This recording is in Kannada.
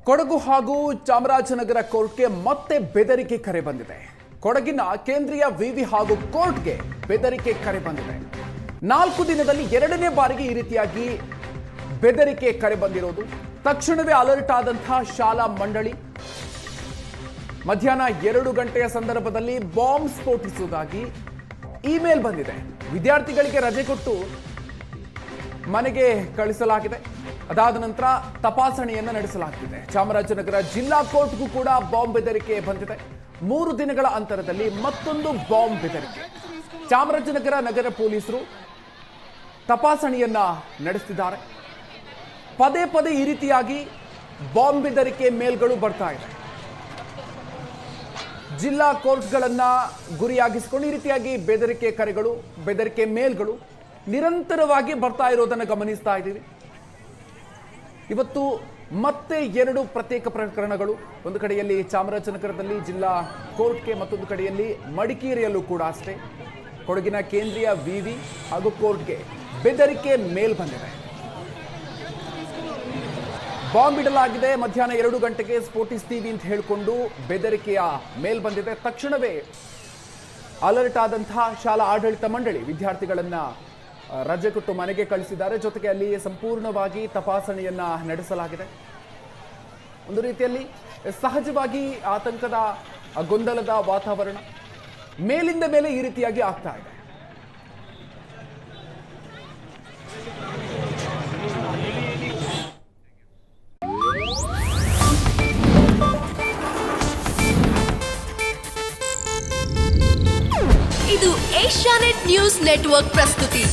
ಕೊಡಗು ಹಾಗೂ ಚಾಮರಾಜನಗರ ಕೋರ್ಟ್ಗೆ ಮತ್ತೆ ಬೆದರಿಕೆ ಕರೆ ಬಂದಿದೆ. ಕೊಡಗಿನ ಕೇಂದ್ರೀಯ ವಿವಿ ಹಾಗೂ ಕೋರ್ಟ್ಗೆ ಬೆದರಿಕೆ ಕರೆ ಬಂದಿದೆ. 4 ದಿನದಲ್ಲಿ 2ನೇ ಬಾರಿಗೆ ಈ ರೀತಿಯಾಗಿ ಬೆದರಿಕೆ ಕರೆ ಬಂದಿರೋದು. ತಕ್ಷಣವೇ ಅಲರ್ಟ್ ಆದಂತಹ ಶಾಲಾ ಮಂಡಳಿ ಮಧ್ಯಾಹ್ನ 2 ಗಂಟೆಯ ಸಂದರ್ಭದಲ್ಲಿ ಬಾಂಬ್ ಸ್ಫೋಟಿಸುವುದಾಗಿ ಇಮೇಲ್ ಬಂದಿದೆ. ವಿದ್ಯಾರ್ಥಿಗಳಿಗೆ ರಜೆ ಕೊಟ್ಟು ಮನೆಗೆ ಕಳಿಸಲಾಗಿದೆ. ಅದಾದ ನಂತರ ತಪಾಸಣೆಯನ್ನು ನಡೆಸಲಾಗಿದೆ. ಚಾಮರಾಜನಗರ ಜಿಲ್ಲಾ ಕೋರ್ಟ್ಗೂ ಕೂಡ ಬಾಂಬ್ ಬೆದರಿಕೆ ಬಂದಿದೆ. 3 ದಿನಗಳ ಅಂತರದಲ್ಲಿ ಮತ್ತೊಂದು ಬಾಂಬ್ ಬೆದರಿಕೆ. ಚಾಮರಾಜನಗರ ನಗರ ಪೊಲೀಸರು ತಪಾಸಣೆಯನ್ನ ನಡೆಸುತ್ತಿದ್ದಾರೆ. ಪದೇ ಪದೇ ಈ ರೀತಿಯಾಗಿ ಬಾಂಬ್ ಬೆದರಿಕೆ ಮೇಲ್ಗಳು ಬರ್ತಾ ಇದೆ. ಜಿಲ್ಲಾ ಕೋರ್ಟ್ಗಳನ್ನ ಗುರಿಯಾಗಿಸಿಕೊಂಡು ಈ ರೀತಿಯಾಗಿ ಬೆದರಿಕೆ ಕರೆಗಳು, ಬೆದರಿಕೆ ಮೇಲ್ಗಳು ನಿರಂತರವಾಗಿ ಬರ್ತಾ ಇರೋದನ್ನು ಗಮನಿಸ್ತಾ ಇದ್ದೀವಿ. ಇವತ್ತು ಮತ್ತೆ 2 ಪ್ರತ್ಯೇಕ ಪ್ರಕರಣಗಳು. ಒಂದು ಕಡೆಯಲ್ಲಿ ಚಾಮರಾಜನಗರದಲ್ಲಿ ಜಿಲ್ಲಾ ಕೋರ್ಟ್ಗೆ, ಮತ್ತೊಂದು ಕಡೆಯಲ್ಲಿ ಮಡಿಕೇರಿಯಲ್ಲೂ ಕೂಡ ಅಷ್ಟೇ ಕೊಡಗಿನ ಕೇಂದ್ರೀಯ ವಿವಿ ಹಾಗೂ ಕೋರ್ಟ್ಗೆ ಬೆದರಿಕೆ ಮೇಲ್ ಬಂದಿದೆ. ಬಾಂಬ್ ಇಡಲಾಗಿದೆ, ಮಧ್ಯಾಹ್ನ 2 ಗಂಟೆಗೆ ಸ್ಫೋಟಿಸ್ತೀವಿ ಅಂತ ಹೇಳಿಕೊಂಡು ಬೆದರಿಕೆಯ ಮೇಲ್ ಬಂದಿದೆ. ತಕ್ಷಣವೇ ಅಲರ್ಟ್ ಆದಂತಹ ಶಾಲಾ ಆಡಳಿತ ಮಂಡಳಿ ವಿದ್ಯಾರ್ಥಿಗಳನ್ನ ರಜೆ ಕೊಟ್ಟು ಮನೆಗೆ ಕಳಿಸಿದ್ದಾರೆ. ಜೊತೆಗೆ ಅಲ್ಲಿ ಸಂಪೂರ್ಣವಾಗಿ ತಪಾಸಣೆಯನ್ನ ನಡೆಸಲಾಗಿದೆ. ಒಂದು ರೀತಿಯಲ್ಲಿ ಸಹಜವಾಗಿ ಆತಂಕದ ಗೊಂದಲದ ವಾತಾವರಣ ಮೇಲಿಂದ ಮೇಲೆ ಈ ರೀತಿಯಾಗಿ ಆಗ್ತಾ ಇದೆ. ಇದು ಏಷ್ಯಾನೆಟ್ ನ್ಯೂಸ್ ನೆಟ್ವರ್ಕ್ ಪ್ರಸ್ತುತಿ.